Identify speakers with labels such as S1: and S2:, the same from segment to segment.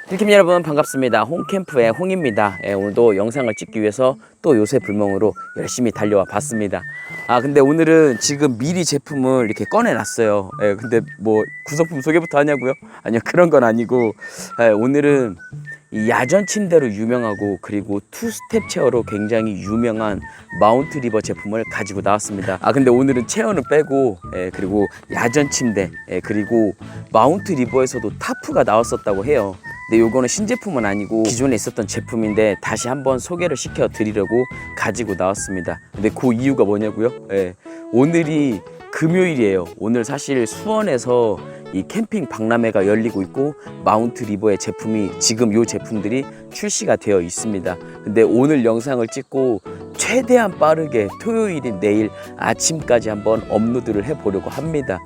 S1: 힐캠 여러분 반갑습니다. 홈캠프의 홍입니다. 오늘도 영상을 찍기 위해서 또 요새 불멍으로 열심히 달려와 봤습니다. 근데 오늘은 지금 미리 제품을 이렇게 꺼내놨어요. 근데 뭐 구성품 소개부터 하냐고요? 아니요, 그런 건 아니고 오늘은 이 야전 침대로 유명하고 그리고 투스텝 체어로 굉장히 유명한 마운트 리버 제품을 가지고 나왔습니다. 근데 오늘은 체어는 빼고 그리고 야전 침대 그리고 마운트 리버에서도 타프가 나왔었다고 해요. 근데 요거는 신제품은 아니고 기존에 있었던 제품인데 다시 한번 소개를 시켜 드리려고 가지고 나왔습니다. 근데 그 이유가 뭐냐고요? 오늘이 금요일이에요. 오늘 사실 수원에서 이 캠핑 박람회가 열리고 있고 마운트 리버의 제품이 지금 요 제품들이 출시가 되어 있습니다. 근데 오늘 영상을 찍고 최대한 빠르게 토요일인 내일 아침까지 한번 업로드를 해보려고 합니다.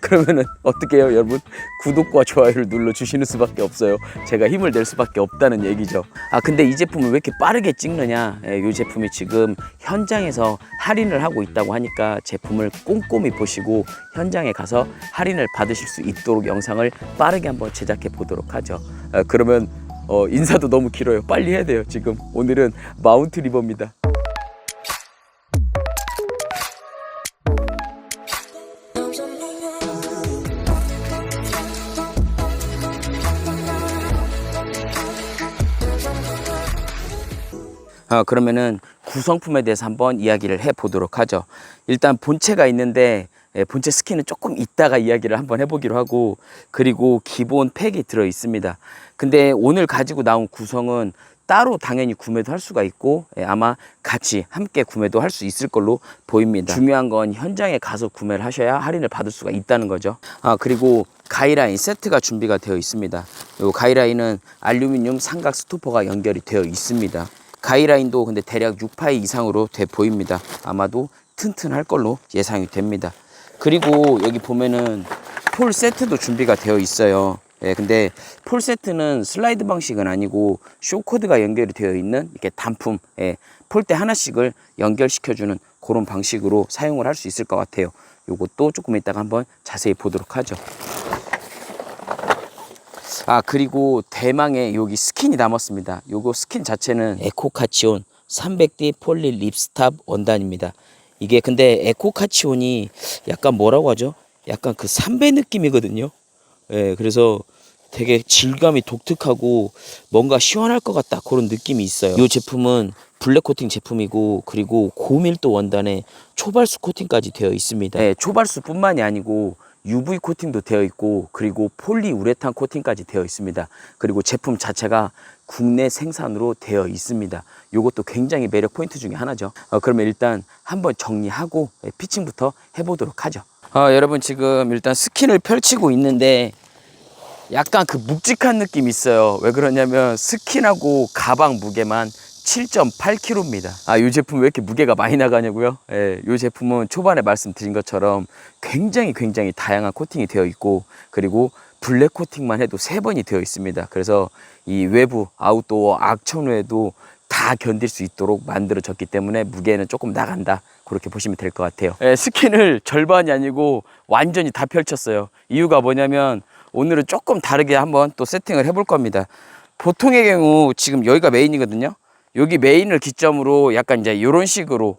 S1: 그러면은 어떻게 해요, 여러분? 구독과 좋아요를 눌러주시는 수밖에 없어요. 제가 힘을 낼 수밖에 없다는 얘기죠. 근데 이 제품을 왜 이렇게 빠르게 찍느냐? 이 제품이 지금 현장에서 할인을 하고 있다고 하니까 제품을 꼼꼼히 보시고 현장에 가서 할인을 받으실 수 있도록 영상을 빠르게 한번 제작해 보도록 하죠. 그러면 인사도 너무 길어요. 빨리 해야 돼요. 지금 오늘은 마운트 리버입니다. 그러면은 구성품에 대해서 한번 이야기를 해 보도록 하죠. 일단 본체가 있는데 본체 스킨은 조금 이따가 이야기를 한번 해보기로 하고, 그리고 기본 팩이 들어 있습니다. 근데 오늘 가지고 나온 구성은 따로 당연히 구매도 할 수가 있고 아마 같이 함께 구매도 할 수 있을 걸로 보입니다. 중요한 건 현장에 가서 구매를 하셔야 할인을 받을 수가 있다는 거죠. 그리고 가이라인 세트가 준비가 되어 있습니다. 이 가이라인은 알루미늄 삼각 스토퍼가 연결이 되어 있습니다. 가이라인도 근데 대략 6파이 이상으로 돼 보입니다. 아마도 튼튼할 걸로 예상이 됩니다. 그리고 여기 보면은 폴 세트도 준비가 되어 있어요. 근데 폴 세트는 슬라이드 방식은 아니고 쇼코드가 연결이 되어 있는 이렇게 단품 폴대 하나씩을 연결시켜주는 그런 방식으로 사용을 할 수 있을 것 같아요. 요것도 조금 이따가 한번 자세히 보도록 하죠. 그리고 대망의 여기 스킨이 남았습니다. 요거 스킨 자체는 에코카치온 300D 폴리 립스탑 원단입니다. 이게 근데 에코카치온이 약간 뭐라고 하죠? 약간 그 삼배 느낌이거든요. 그래서 되게 질감이 독특하고 뭔가 시원할 것 같다, 그런 느낌이 있어요. 이 제품은 블랙 코팅 제품이고 그리고 고밀도 원단에 초발수 코팅까지 되어 있습니다. 초발수 뿐만이 아니고 UV 코팅도 되어 있고 그리고 폴리우레탄 코팅까지 되어 있습니다. 그리고 제품 자체가 국내 생산으로 되어 있습니다. 이것도 굉장히 매력 포인트 중에 하나죠. 그러면 일단 한번 정리하고 피칭부터 해보도록 하죠. 여러분 지금 일단 스킨을 펼치고 있는데 약간 그 묵직한 느낌이 있어요. 왜 그러냐면 스킨하고 가방 무게만 7.8kg입니다. 이 제품 왜 이렇게 무게가 많이 나가냐고요? 이 제품은 초반에 말씀드린 것처럼 굉장히 다양한 코팅이 되어 있고 그리고 블랙 코팅만 해도 3번이 되어 있습니다. 그래서 이 외부 아웃도어 악천후에도 다 견딜 수 있도록 만들어졌기 때문에 무게는 조금 나간다, 그렇게 보시면 될 것 같아요. 스킨을 절반이 아니고 완전히 다 펼쳤어요. 이유가 뭐냐면 오늘은 조금 다르게 한번 또 세팅을 해볼 겁니다. 보통의 경우 지금 여기가 메인이거든요. 여기 메인을 기점으로 약간 이제 이런 식으로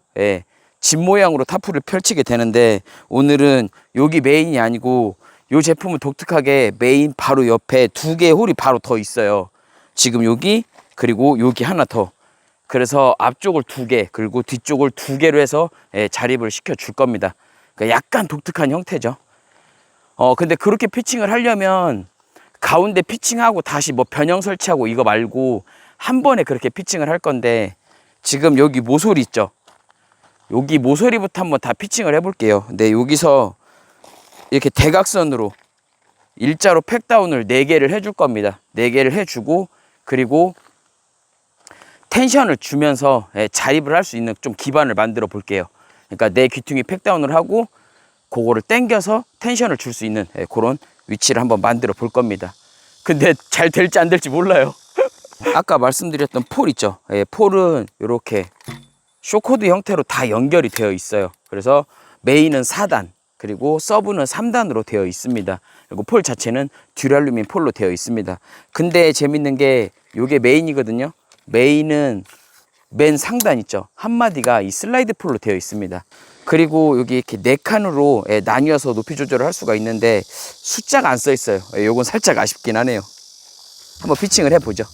S1: 집 모양으로 타프를 펼치게 되는데, 오늘은 여기 메인이 아니고 이 제품은 독특하게 메인 바로 옆에 2개의 홀이 바로 더 있어요. 지금 여기 그리고 여기 하나 더. 그래서 앞쪽을 2개 그리고 뒤쪽을 2개로 해서 자립을 시켜 줄 겁니다. 그러니까 약간 독특한 형태죠. 근데 그렇게 피칭을 하려면 가운데 피칭하고 다시 뭐 변형 설치하고 이거 말고 한 번에 그렇게 피칭을 할 건데, 지금 여기 모서리 있죠? 여기 모서리부터 한번 다 피칭을 해볼게요. 근데 여기서 이렇게 대각선으로 일자로 팩다운을 4개를 해줄 겁니다. 4개를 해주고 그리고 텐션을 주면서 자립을 할 수 있는 좀 기반을 만들어 볼게요. 그러니까 내 귀퉁이 팩다운을 하고 그거를 당겨서 텐션을 줄 수 있는 그런 위치를 한번 만들어 볼 겁니다. 근데 잘 될지 안 될지 몰라요. 아까 말씀드렸던 폴 있죠? 폴은 이렇게 쇼코드 형태로 다 연결이 되어 있어요. 그래서 메인은 4단, 그리고 서브는 3단으로 되어 있습니다. 그리고 폴 자체는 듀랄루민 폴로 되어 있습니다. 근데 재밌는 게 요게 메인이거든요. 메인은 맨 상단 있죠. 한마디가 이 슬라이드 폴로 되어 있습니다. 그리고 여기 이렇게 4칸으로 나뉘어서 높이 조절을 할 수가 있는데 숫자가 안 써 있어요. 요건 살짝 아쉽긴 하네요. 한번 피칭을 해보죠.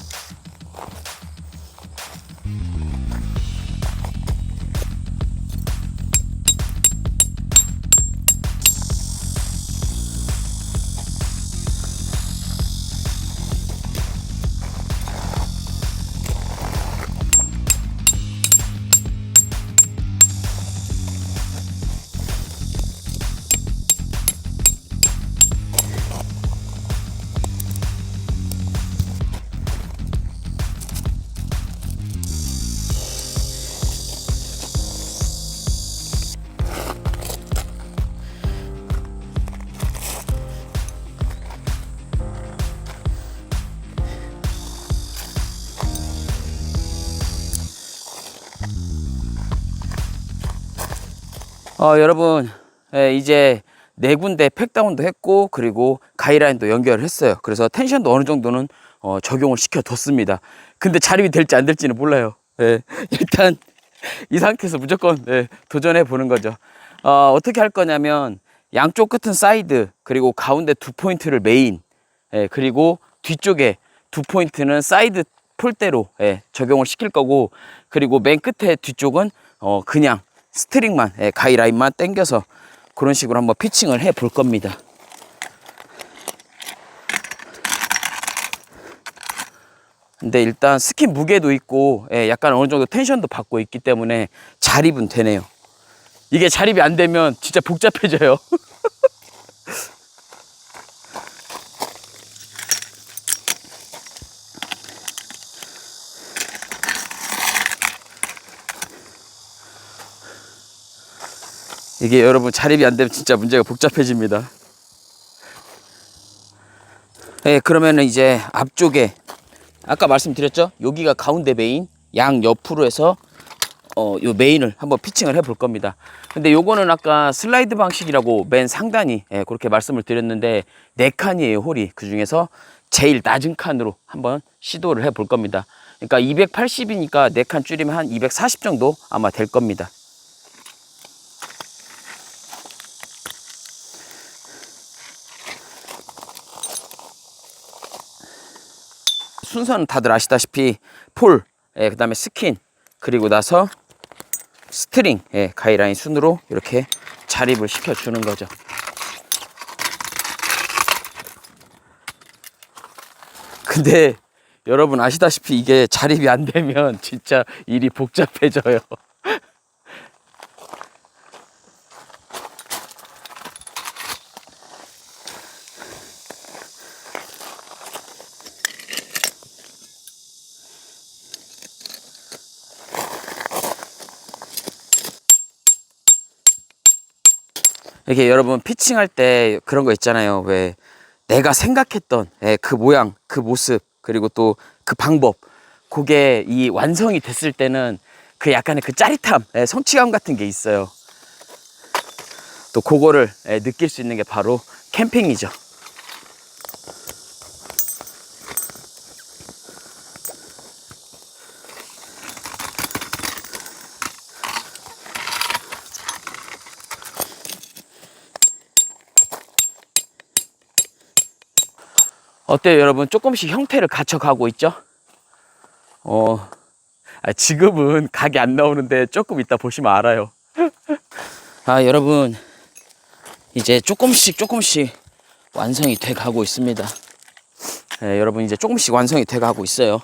S1: 여러분, 이제 4군데 팩다운도 했고, 그리고 가이라인도 연결을 했어요. 그래서 텐션도 어느 정도는 적용을 시켜뒀습니다. 근데 자립이 될지 안 될지는 몰라요. 일단 이 상태에서 무조건 도전해 보는 거죠. 어떻게 할 거냐면 양쪽 끝은 사이드, 그리고 가운데 2포인트를 메인, 그리고 뒤쪽에 2포인트는 사이드 폴대로 적용을 시킬 거고, 그리고 맨 끝에 뒤쪽은 그냥 스트링만 가이라인만 당겨서 그런 식으로 한번 피칭을 해 볼 겁니다. 근데 일단 스킨 무게도 있고 약간 어느 정도 텐션도 받고 있기 때문에 자립은 되네요. 이게 자립이 안 되면 진짜 복잡해져요. 이게 여러분 자립이 안 되면 진짜 문제가 복잡해집니다. 그러면은 이제 앞쪽에 아까 말씀드렸죠? 여기가 가운데 메인, 양 옆으로 해서 요 메인을 한번 피칭을 해 볼 겁니다. 근데 요거는 아까 슬라이드 방식이라고 맨 상단이 그렇게 말씀을 드렸는데 4칸이에요, 홀이. 그 중에서 제일 낮은 칸으로 한번 시도를 해 볼 겁니다. 그러니까 280이니까 4칸 줄이면 한 240 정도 아마 될 겁니다. 순서는 다들 아시다시피 폴, 그 다음에 스킨, 그리고 나서 스트링, 가이라인 순으로 이렇게 자립을 시켜주는 거죠. 근데 여러분 아시다시피 이게 자립이 안 되면 진짜 일이 복잡해져요. 이렇게 여러분 피칭할 때 그런 거 있잖아요. 왜 내가 생각했던 그 모양, 그 모습, 그리고 또 그 방법, 그게 이 완성이 됐을 때는 그 약간의 그 짜릿함, 성취감 같은 게 있어요. 또 그거를 느낄 수 있는 게 바로 캠핑이죠. 어때요, 여러분? 조금씩 형태를 갖춰가고 있죠? 지금은 각이 안 나오는데 조금 이따 보시면 알아요. 여러분, 이제 조금씩 완성이 돼 가고 있습니다. 여러분, 이제 조금씩 완성이 돼 가고 있어요.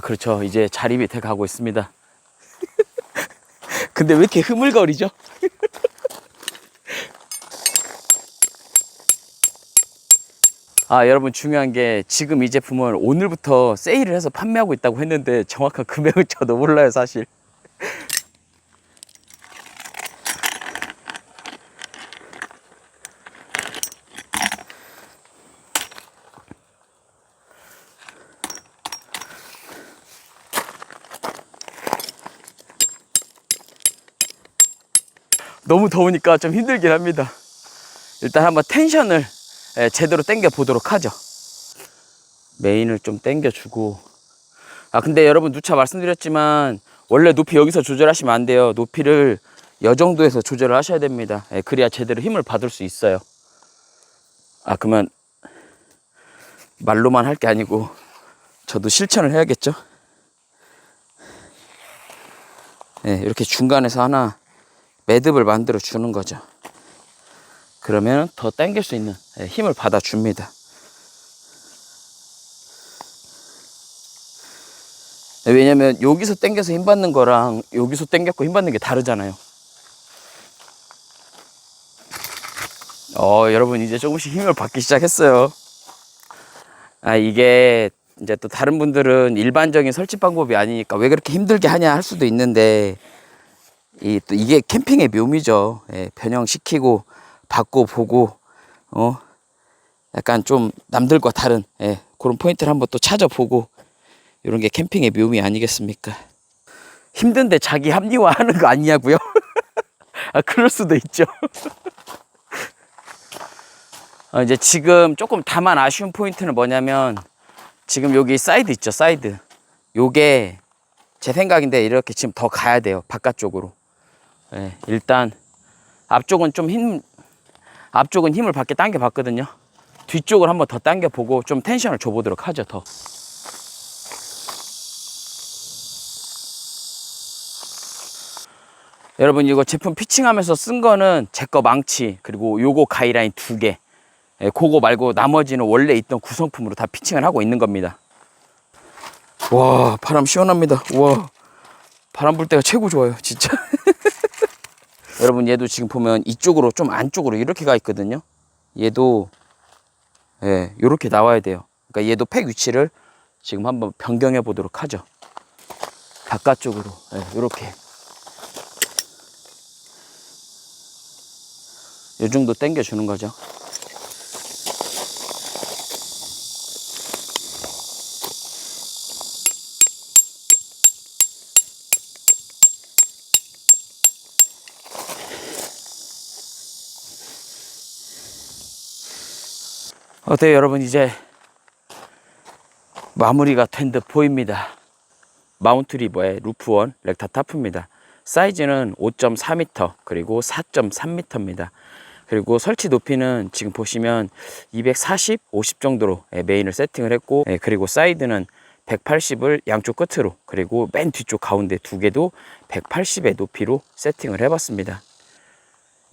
S1: 그렇죠. 이제 자립이 돼 가고 있습니다. 근데 왜 이렇게 흐물거리죠? 여러분 중요한 게 지금 이 제품을 오늘부터 세일을 해서 판매하고 있다고 했는데 정확한 금액은 저도 몰라요, 사실. 너무 더우니까 좀 힘들긴 합니다. 일단 한번 텐션을 제대로 당겨 보도록 하죠. 메인을 좀 당겨주고. 근데 여러분 누차 말씀드렸지만 원래 높이 여기서 조절하시면 안 돼요. 높이를 이 정도에서 조절을 하셔야 됩니다. 그래야 제대로 힘을 받을 수 있어요. 그러면 말로만 할 게 아니고 저도 실천을 해야겠죠. 이렇게 중간에서 하나 매듭을 만들어 주는 거죠. 그러면 더 당길 수 있는 힘을 받아 줍니다. 왜냐면 여기서 당겨서 힘 받는 거랑 여기서 당겼고 힘 받는 게 다르잖아요. 여러분 이제 조금씩 힘을 받기 시작했어요. 이게 이제 또 다른 분들은 일반적인 설치 방법이 아니니까 왜 그렇게 힘들게 하냐 할 수도 있는데, 또 이게 캠핑의 묘미죠. 변형시키고 받고 보고 약간 좀 남들과 다른 그런 포인트를 한번 또 찾아보고, 이런 게 캠핑의 묘미 아니겠습니까? 힘든데 자기 합리화하는 거 아니냐고요? 그럴 수도 있죠. 이제 지금 조금 다만 아쉬운 포인트는 뭐냐면, 지금 여기 사이드 있죠, 사이드. 요게 제 생각인데 이렇게 지금 더 가야 돼요, 바깥쪽으로. 일단 앞쪽은 앞쪽은 힘을 받게 당겨 봤거든요. 뒤쪽을 한번 더 당겨 보고 좀 텐션을 줘 보도록 하죠, 더. 여러분 이거 제품 피칭하면서 쓴 거는 제 거 망치, 그리고 요거 가이라인 2개. 그거 말고 나머지는 원래 있던 구성품으로 다 피칭을 하고 있는 겁니다. 와, 바람 시원합니다. 와, 바람 불 때가 최고 좋아요, 진짜. 여러분 얘도 지금 보면 이쪽으로 좀 안쪽으로 이렇게 가 있거든요. 얘도 이렇게 나와야 돼요. 그러니까 얘도 팩 위치를 지금 한번 변경해 보도록 하죠. 바깥쪽으로 이렇게 이 정도 당겨 주는 거죠. 어때요 여러분? 이제 마무리가 된 듯 보입니다. 마운트 리버의 루프원 렉타 타프입니다. 사이즈는 5.4m 그리고 4.3m입니다. 그리고 설치 높이는 지금 보시면 240, 50 정도로 메인을 세팅을 했고, 그리고 사이드는 180을 양쪽 끝으로, 그리고 맨 뒤쪽 가운데 두 개도 180의 높이로 세팅을 해봤습니다.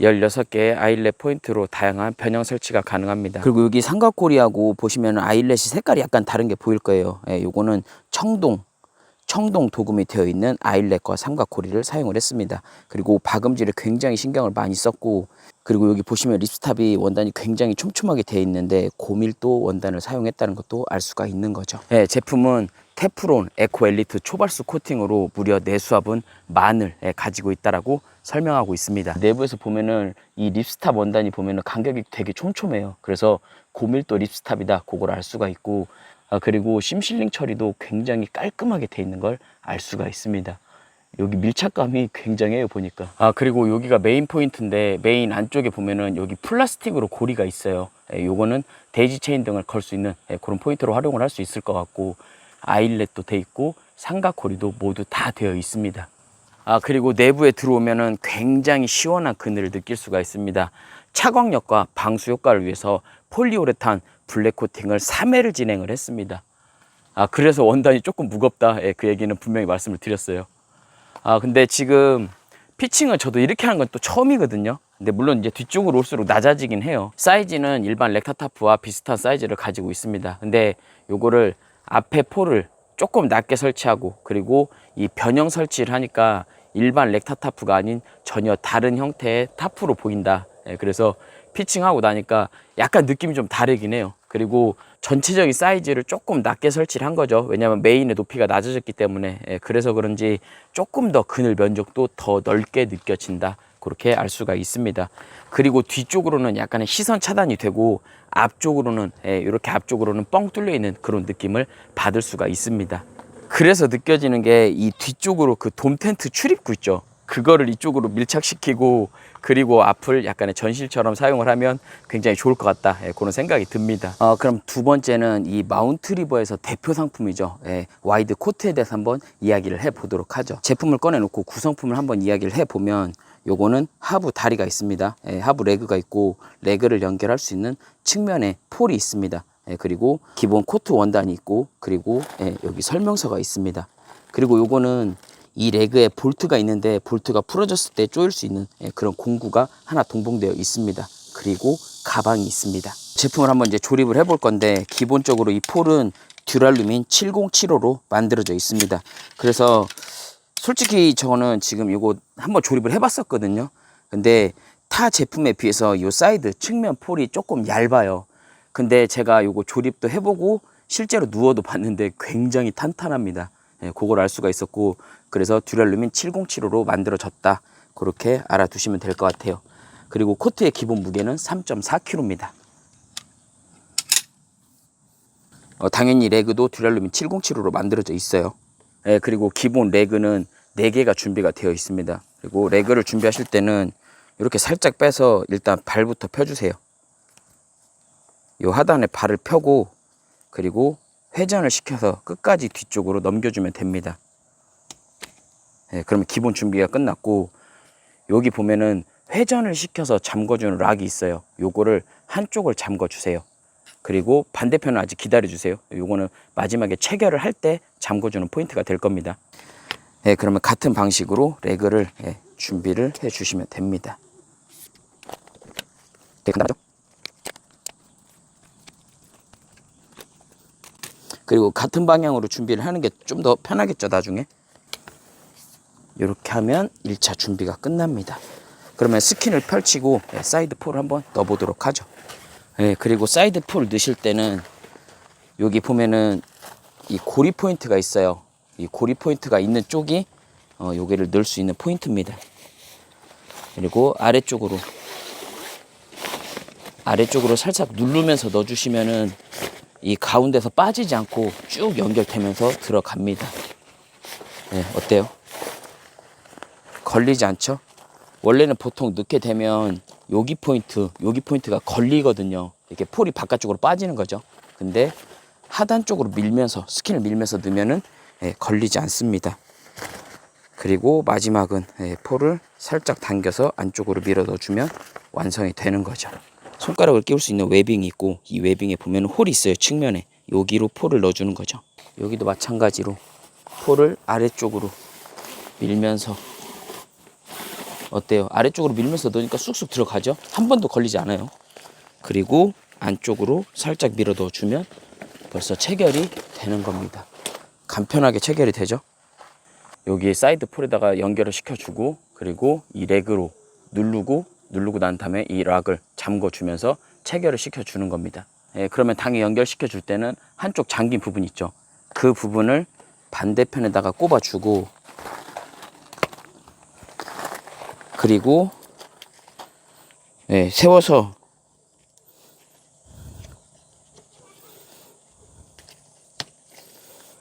S1: 16개의 아일렛 포인트로 다양한 변형 설치가 가능합니다. 그리고 여기 삼각고리하고 보시면 아일렛이 색깔이 약간 다른 게 보일 거예요. 요거는 청동 도금이 되어 있는 아일렛과 삼각고리를 사용을 했습니다. 그리고 박음질에 굉장히 신경을 많이 썼고, 그리고 여기 보시면 립스탑이 원단이 굉장히 촘촘하게 되어 있는데 고밀도 원단을 사용했다는 것도 알 수가 있는 거죠. 제품은 테프론 에코 엘리트 초발수 코팅으로 무려 내수압은 만을 가지고 있다라고 설명하고 있습니다. 내부에서 보면은 이 립스탑 원단이 보면은 간격이 되게 촘촘해요. 그래서 고밀도 립스탑이다, 그걸 알 수가 있고, 그리고 심실링 처리도 굉장히 깔끔하게 돼 있는 걸 알 수가 있습니다. 여기 밀착감이 굉장해요, 보니까. 그리고 여기가 메인 포인트인데, 메인 안쪽에 보면은 여기 플라스틱으로 고리가 있어요. 요거는 데이지 체인 등을 걸 수 있는 그런 포인트로 활용을 할 수 있을 것 같고, 아일렛도 돼 있고 삼각고리도 모두 다 되어 있습니다. 그리고 내부에 들어오면은 굉장히 시원한 그늘을 느낄 수가 있습니다. 차광력과 방수 효과를 위해서 폴리우레탄 블랙 코팅을 3회를 진행을 했습니다. 그래서 원단이 조금 무겁다, 그 얘기는 분명히 말씀을 드렸어요. 근데 지금 피칭을 저도 이렇게 하는 건 또 처음이거든요. 근데 물론 이제 뒤쪽으로 올수록 낮아지긴 해요. 사이즈는 일반 렉타타프와 비슷한 사이즈를 가지고 있습니다. 근데 요거를 앞에 폴을 조금 낮게 설치하고, 그리고 이 변형 설치를 하니까 일반 렉타타프가 아닌 전혀 다른 형태의 타프로 보인다. 그래서 피칭하고 나니까 약간 느낌이 좀 다르긴 해요. 그리고 전체적인 사이즈를 조금 낮게 설치를 한 거죠. 왜냐하면 메인의 높이가 낮아졌기 때문에. 그래서 그런지 조금 더 그늘 면적도 더 넓게 느껴진다, 그렇게 알 수가 있습니다. 그리고 뒤쪽으로는 약간의 시선 차단이 되고, 앞쪽으로는 이렇게 앞쪽으로는 뻥 뚫려 있는 그런 느낌을 받을 수가 있습니다. 그래서 느껴지는 게 이 뒤쪽으로 그 돔 텐트 출입구 있죠. 그거를 이쪽으로 밀착시키고 그리고 앞을 약간의 전실처럼 사용을 하면 굉장히 좋을 것 같다. 예, 그런 생각이 듭니다. 그럼 두 번째는 이 마운트 리버에서 대표 상품이죠. 예, 와이드 코트에 대해서 한번 이야기를 해보도록 하죠. 제품을 꺼내놓고 구성품을 한번 이야기를 해보면 요거는 하부 다리가 있습니다. 예, 하부 레그가 있고 레그를 연결할 수 있는 측면에 폴이 있습니다. 예, 그리고 기본 코트 원단이 있고 그리고 예, 여기 설명서가 있습니다. 그리고 요거는 이 레그에 볼트가 있는데 볼트가 풀어졌을 때 조일 수 있는 그런 공구가 하나 동봉되어 있습니다. 그리고 가방이 있습니다. 제품을 한번 이제 조립을 해볼 건데 기본적으로 이 폴은 듀랄루민 7075로 만들어져 있습니다. 그래서 솔직히 저는 지금 이거 한번 조립을 해봤었거든요. 근데 타 제품에 비해서 이 사이드 측면 폴이 조금 얇아요. 근데 제가 이거 조립도 해보고 실제로 누워도 봤는데 굉장히 탄탄합니다. 예, 그걸 알 수가 있었고 그래서 듀랄루민 7075로 만들어졌다. 그렇게 알아두시면 될 것 같아요. 그리고 코트의 기본 무게는 3.4kg입니다. 당연히 레그도 듀랄루민 7075로 만들어져 있어요. 예, 그리고 기본 레그는 4개가 준비가 되어 있습니다. 그리고 레그를 준비하실 때는 이렇게 살짝 빼서 일단 발부터 펴주세요. 이 하단에 발을 펴고 그리고 회전을 시켜서 끝까지 뒤쪽으로 넘겨주면 됩니다. 네, 그러면 기본 준비가 끝났고 여기 보면은 회전을 시켜서 잠궈주는 락이 있어요. 요거를 한쪽을 잠궈주세요. 그리고 반대편은 아직 기다려주세요. 요거는 마지막에 체결을 할 때 잠궈주는 포인트가 될 겁니다. 네, 그러면 같은 방식으로 레그를 준비를 해주시면 됩니다. 네, 간단하죠? 그리고 같은 방향으로 준비를 하는 게 좀 더 편하겠죠, 나중에. 이렇게 하면 1차 준비가 끝납니다. 그러면 스킨을 펼치고 사이드 폴을 한번 넣어보도록 하죠. 네, 그리고 사이드 폴 넣으실 때는 여기 보면은 이 고리 포인트가 있어요. 이 고리 포인트가 있는 쪽이 여기를 넣을 수 있는 포인트입니다. 그리고 아래쪽으로 살짝 누르면서 넣어주시면은 이 가운데서 빠지지 않고 쭉 연결되면서 들어갑니다. 네, 어때요? 걸리지 않죠? 원래는 보통 넣게 되면 여기 포인트가 걸리거든요. 이렇게 폴이 바깥쪽으로 빠지는 거죠. 근데 하단 쪽으로 밀면서 스킨을 밀면서 넣으면은 걸리지 않습니다. 그리고 마지막은 폴을 살짝 당겨서 안쪽으로 밀어 넣어주면 완성이 되는 거죠. 손가락을 끼울 수 있는 웨빙이 있고 이 웨빙에 보면 홀이 있어요. 측면에 여기로 폴을 넣어주는 거죠. 여기도 마찬가지로 폴을 아래쪽으로 밀면서 어때요? 아래쪽으로 밀면서 넣으니까 쑥쑥 들어가죠. 한 번도 걸리지 않아요. 그리고 안쪽으로 살짝 밀어 넣어주면 벌써 체결이 되는 겁니다. 간편하게 체결이 되죠. 여기 사이드 폴에다가 연결을 시켜주고 그리고 이 레그로 누르고 난 다음에 이 락을 잠궈주면서 체결을 시켜주는 겁니다. 그러면 당에 연결시켜 줄 때는 한쪽 잠긴 부분 있죠. 그 부분을 반대편에다가 꼽아주고 그리고 세워서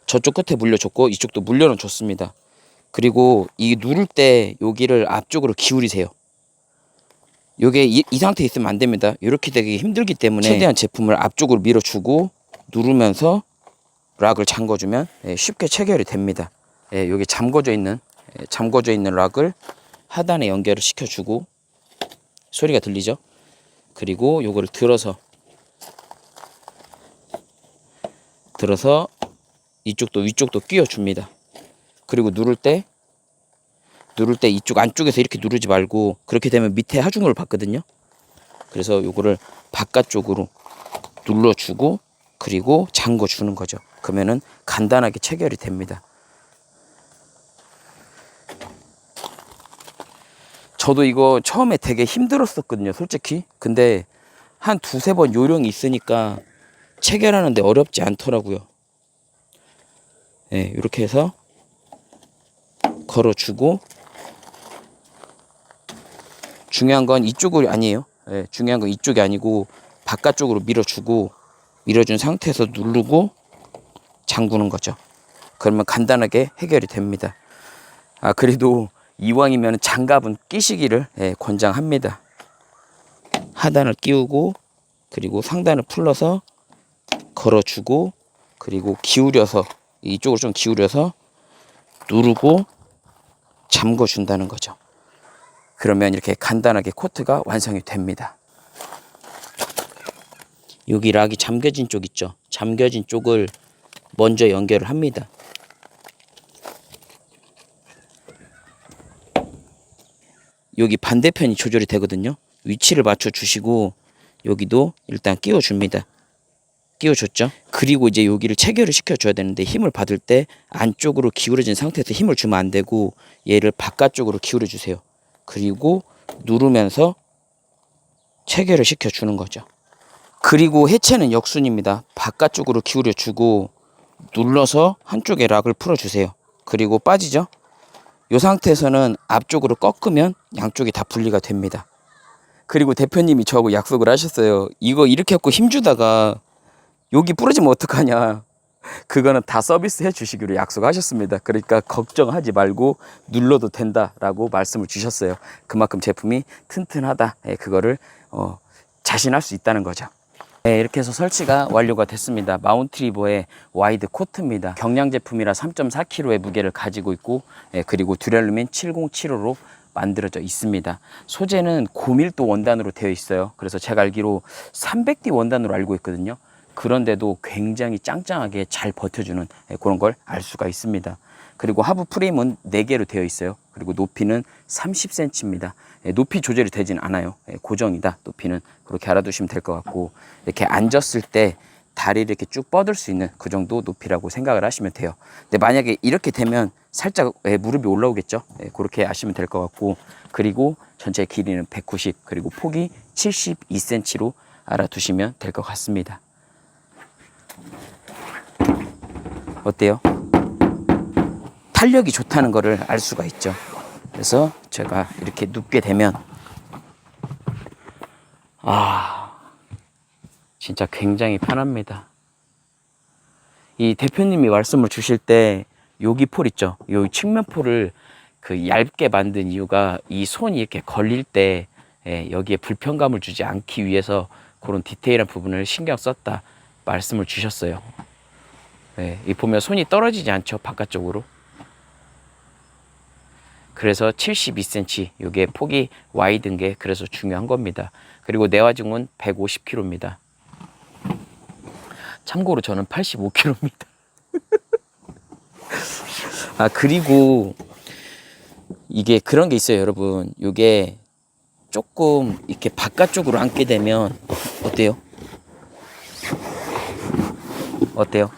S1: 저쪽 끝에 물려줬고 이쪽도 물려는 줬습니다. 그리고 이 누를 때 여기를 앞쪽으로 기울이세요. 요게 이 상태에 있으면 안 됩니다. 이렇게 되기 힘들기 때문에 최대한 제품을 앞쪽으로 밀어주고 누르면서 락을 잠궈주면 쉽게 체결이 됩니다. 요게 잠궈져 있는 락을 하단에 연결을 시켜주고 소리가 들리죠? 그리고 요거를 들어서 이쪽도 위쪽도 끼워줍니다. 그리고 누를 때 이쪽 안쪽에서 이렇게 누르지 말고 그렇게 되면 밑에 하중을 받거든요. 그래서 요거를 바깥쪽으로 눌러주고 그리고 잠궈주는 거죠. 그러면은 간단하게 체결이 됩니다. 저도 이거 처음에 되게 힘들었었거든요, 솔직히. 근데 한 두세 번 요령이 있으니까 체결하는데 어렵지 않더라고요. 이렇게 해서 걸어주고 중요한 건 이쪽이 아니에요. 중요한 건 이쪽이 아니고 바깥쪽으로 밀어준 상태에서 누르고 잠그는 거죠. 그러면 간단하게 해결이 됩니다. 그래도 이왕이면 장갑은 끼시기를 권장합니다. 하단을 끼우고 그리고 상단을 풀러서 걸어주고 그리고 기울여서 이쪽으로 좀 기울여서 누르고 잠궈 준다는 거죠. 그러면 이렇게 간단하게 코트가 완성이 됩니다. 여기 락이 잠겨진 쪽 있죠. 잠겨진 쪽을 먼저 연결을 합니다. 여기 반대편이 조절이 되거든요. 위치를 맞춰 주시고 여기도 일단 끼워 줍니다. 끼워 줬죠. 그리고 이제 여기를 체결을 시켜 줘야 되는데 힘을 받을 때 안쪽으로 기울어진 상태에서 힘을 주면 안 되고 얘를 바깥쪽으로 기울여 주세요. 그리고 누르면서 체결을 시켜 주는 거죠. 그리고 해체는 역순입니다. 바깥쪽으로 기울여 주고 눌러서 한쪽에 락을 풀어 주세요. 그리고 빠지죠. 이 상태에서는 앞쪽으로 꺾으면 양쪽이 다 분리가 됩니다. 그리고 대표님이 저하고 약속을 하셨어요. 이거 이렇게 하고 힘주다가 여기 부러지면 어떡하냐. 그거는 다 서비스 해 주시기로 약속하셨습니다. 그러니까 걱정하지 말고 눌러도 된다라고 말씀을 주셨어요. 그만큼 제품이 튼튼하다. 그거를 자신할 수 있다는 거죠. 이렇게 해서 설치가 완료가 됐습니다. 마운트리버의 와이드 코트입니다. 경량 제품이라 3.4kg의 무게를 가지고 있고 그리고 듀랄루멘 7075로 만들어져 있습니다. 소재는 고밀도 원단으로 되어 있어요. 그래서 제가 알기로 300D 원단으로 알고 있거든요. 그런데도 굉장히 짱짱하게 잘 버텨주는 그런 걸 알 수가 있습니다. 그리고 하부 프레임은 4개로 되어 있어요. 그리고 높이는 30cm입니다. 높이 조절이 되진 않아요. 고정이다. 높이는 그렇게 알아두시면 될 것 같고 이렇게 앉았을 때 다리를 이렇게 쭉 뻗을 수 있는 그 정도 높이라고 생각을 하시면 돼요. 근데 만약에 이렇게 되면 살짝 무릎이 올라오겠죠. 그렇게 아시면 될 것 같고 그리고 전체 길이는 190 그리고 폭이 72cm로 알아두시면 될 것 같습니다. 어때요? 탄력이 좋다는 것을 알 수가 있죠. 그래서 제가 이렇게 눕게 되면 진짜 굉장히 편합니다. 이 대표님이 말씀을 주실 때 여기 폴 있죠. 여기 측면 폴을 그 얇게 만든 이유가 이 손이 이렇게 걸릴 때 여기에 불편감을 주지 않기 위해서 그런 디테일한 부분을 신경 썼다 말씀을 주셨어요. 이 보면 손이 떨어지지 않죠. 바깥쪽으로. 그래서 72cm 이게 폭이 와이드인 게 그래서 중요한 겁니다. 그리고 내화중은 150kg입니다. 참고로 저는 85kg입니다. 그리고 이게 그런 게 있어요, 여러분. 이게 조금 이렇게 바깥쪽으로 앉게 되면 어때요? 어때요?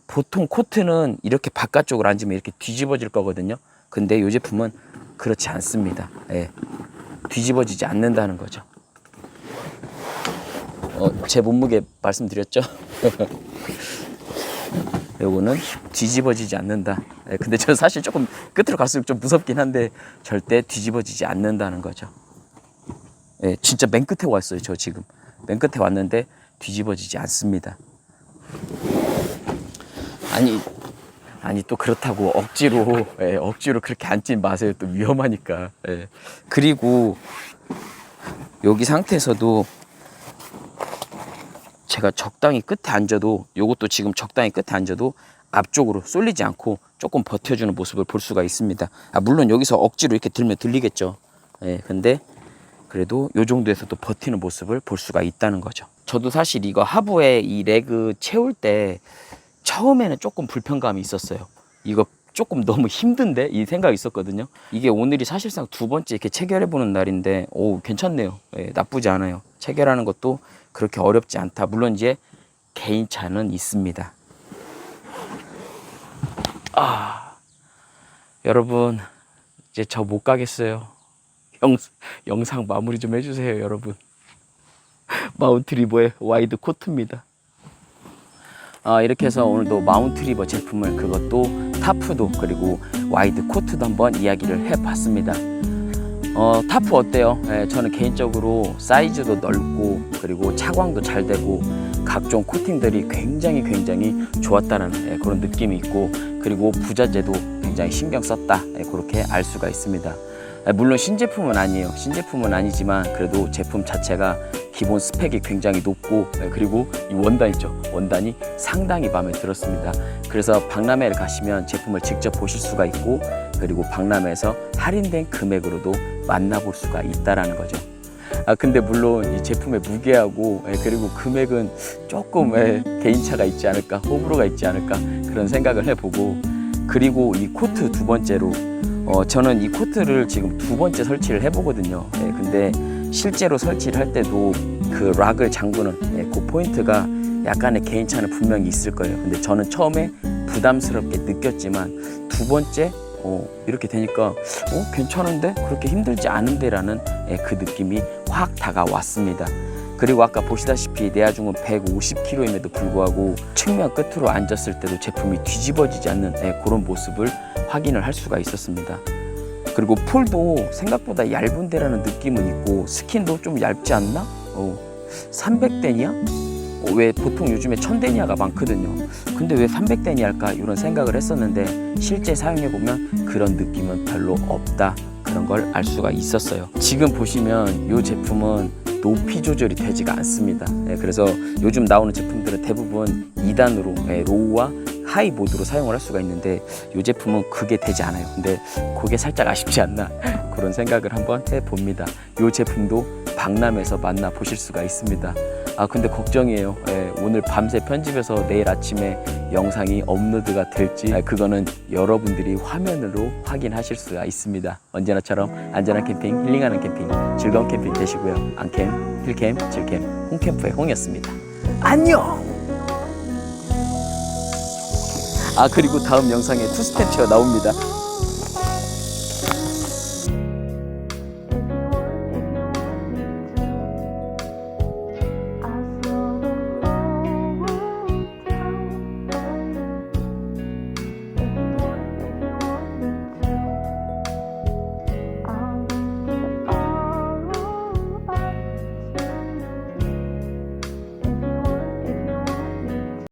S1: 보통 코트는 이렇게 바깥쪽으로 앉으면 이렇게 뒤집어질 거거든요. 근데 이 제품은 그렇지 않습니다. 뒤집어지지 않는다는 거죠. 제 몸무게 말씀드렸죠? 요거는 뒤집어지지 않는다. 근데 저 사실 조금 끝으로 갈수록 좀 무섭긴 한데 절대 뒤집어지지 않는다는 거죠. 진짜 맨 끝에 왔어요. 저 지금 맨 끝에 왔는데 뒤집어지지 않습니다. 아니 또 그렇다고 억지로 그렇게 앉지 마세요. 또 위험하니까. 그리고 여기 상태에서도 제가 적당히 끝에 앉아도 요것도 지금 적당히 끝에 앉아도 앞쪽으로 쏠리지 않고 조금 버텨주는 모습을 볼 수가 있습니다. 물론 여기서 억지로 이렇게 들면 들리겠죠. 근데 그래도 요 정도에서도 버티는 모습을 볼 수가 있다는 거죠. 저도 사실 이거 하부에 이 레그 채울 때 처음에는 조금 불편감이 있었어요. 이거 조금 너무 힘든데? 이 생각이 있었거든요. 이게 오늘이 사실상 2번째 이렇게 체결해보는 날인데 괜찮네요. 나쁘지 않아요. 체결하는 것도 그렇게 어렵지 않다. 물론 이제 개인차는 있습니다. 여러분 이제 저 못 가겠어요. 영상 마무리 좀 해주세요, 여러분. 마운트리버의 와이드 코트입니다. 이렇게 해서 오늘도 마운트리버 제품을 그것도 타프도 그리고 와이드 코트도 한번 이야기를 해봤습니다. 타프 어때요? 저는 개인적으로 사이즈도 넓고 그리고 차광도 잘 되고 각종 코팅들이 굉장히 좋았다는 그런 느낌이 있고, 그리고 부자재도 굉장히 신경 썼다, 그렇게 알 수가 있습니다. 물론 신제품은 아니에요. 신제품은 아니지만 그래도 제품 자체가 기본 스펙이 굉장히 높고, 그리고 이 원단 있죠, 원단이 상당히 마음에 들었습니다. 그래서 박람회를 가시면 제품을 직접 보실 수가 있고, 그리고 박람회에서 할인된 금액으로도 만나볼 수가 있다라는 거죠. 근데 물론 이 제품의 무게하고 그리고 금액은 조금 개인차가 있지 않을까, 호불호가 있지 않을까, 그런 생각을 해보고, 그리고 이 코트 두 번째로 저는 이 코트를 지금 두 번째 설치를 해보거든요. 근데 실제로 설치를 할 때도 그 락을 잠그는 그 포인트가 약간의 개인차는 분명히 있을 거예요. 근데 저는 처음에 부담스럽게 느꼈지만 두 번째 이렇게 되니까 괜찮은데? 그렇게 힘들지 않은데? 라는 그 느낌이 확 다가왔습니다. 그리고 아까 보시다시피 내하중은 150kg임에도 불구하고 측면 끝으로 앉았을 때도 제품이 뒤집어지지 않는 그런 모습을 확인을 할 수가 있었습니다. 그리고 폴도 생각보다 얇은데라는 느낌은 있고, 스킨도 좀 얇지 않나? 300데니아? 왜 보통 요즘에 1000데니아가 많거든요. 근데 왜 300데니아일까? 이런 생각을 했었는데 실제 사용해보면 그런 느낌은 별로 없다, 그런 걸 알 수가 있었어요. 지금 보시면 이 제품은 높이 조절이 되지가 않습니다. 그래서 요즘 나오는 제품들은 대부분 2단으로 로우와 하이 모드로 사용을 할 수가 있는데 이 제품은 그게 되지 않아요. 근데 그게 살짝 아쉽지 않나, 그런 생각을 한번 해봅니다. 이 제품도 박람회에서 만나보실 수가 있습니다. 근데 걱정이에요. 오늘 밤새 편집해서 내일 아침에 영상이 업로드가 될지, 그거는 여러분들이 화면으로 확인하실 수가 있습니다. 언제나처럼 안전한 캠핑, 힐링하는 캠핑, 즐거운 캠핑 되시고요. 안캠, 힐캠, 질캠, 홍캠프의 홍이었습니다. 안녕! 그리고 다음 영상에 투스텝 체어 나옵니다.